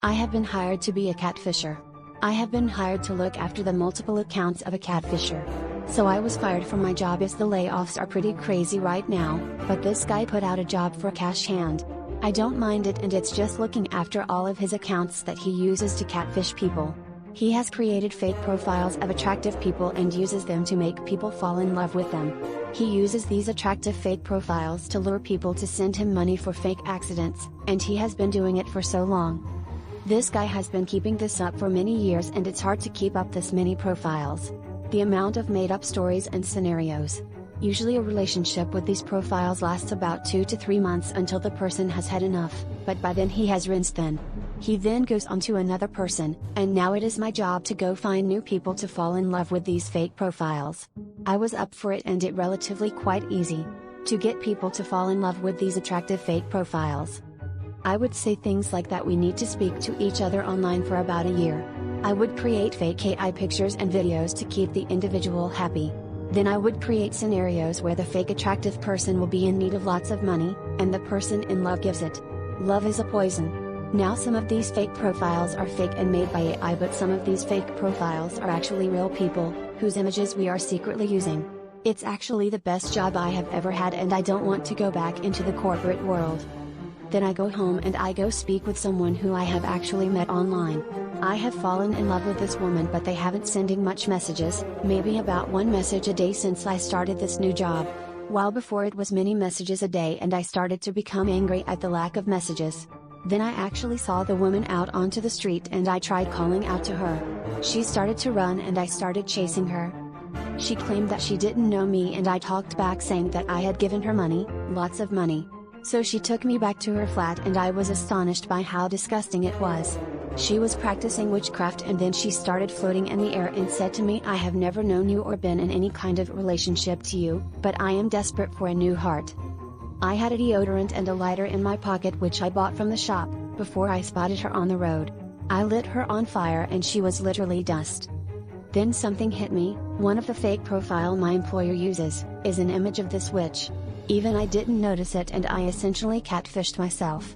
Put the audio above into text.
I have been hired to be a catfisher. I have been hired to look after the multiple accounts of a catfisher. So I was fired from my job as the layoffs are pretty crazy right now, but this guy put out a job for cash hand. I don't mind it, and it's just looking after all of his accounts that he uses to catfish people. He has created fake profiles of attractive people and uses them to make people fall in love with them. He uses these attractive fake profiles to lure people to send him money for fake accidents, and he has been doing it for so long. This guy has been keeping this up for many years, and it's hard to keep up this many profiles. The amount of made-up stories and scenarios. Usually a relationship with these profiles lasts about 2 to 3 months until the person has had enough, but by then he has rinsed them. He then goes on to another person, and now it is my job to go find new people to fall in love with these fake profiles. I was up for it, and it relatively quite easy to get people to fall in love with these attractive fake profiles. I would say things like that we need to speak to each other online for about a year. I would create fake AI pictures and videos to keep the individual happy. Then I would create scenarios where the fake attractive person will be in need of lots of money, and the person in love gives it. Love is a poison. Now some of these fake profiles are fake and made by AI, but some of these fake profiles are actually real people, whose images we are secretly using. It's actually the best job I have ever had, and I don't want to go back into the corporate world. Then I go home and I go speak with someone who I have actually met online. I have fallen in love with this woman, but they haven't sending much messages, maybe about 1 message a day since I started this new job. While before it was many messages a day, and I started to become angry at the lack of messages. Then I actually saw the woman out onto the street and I tried calling out to her. She started to run and I started chasing her. She claimed that she didn't know me, and I talked back saying that I had given her money, lots of money. So she took me back to her flat, and I was astonished by how disgusting it was. She was practicing witchcraft, and then she started floating in the air and said to me, "I have never known you or been in any kind of relationship to you, but I am desperate for a new heart." I had a deodorant and a lighter in my pocket, which I bought from the shop, before I spotted her on the road. I lit her on fire and she was literally dust. Then something hit me. One of the fake profile my employer uses, is an image of this witch. Even I didn't notice it, and I essentially catfished myself.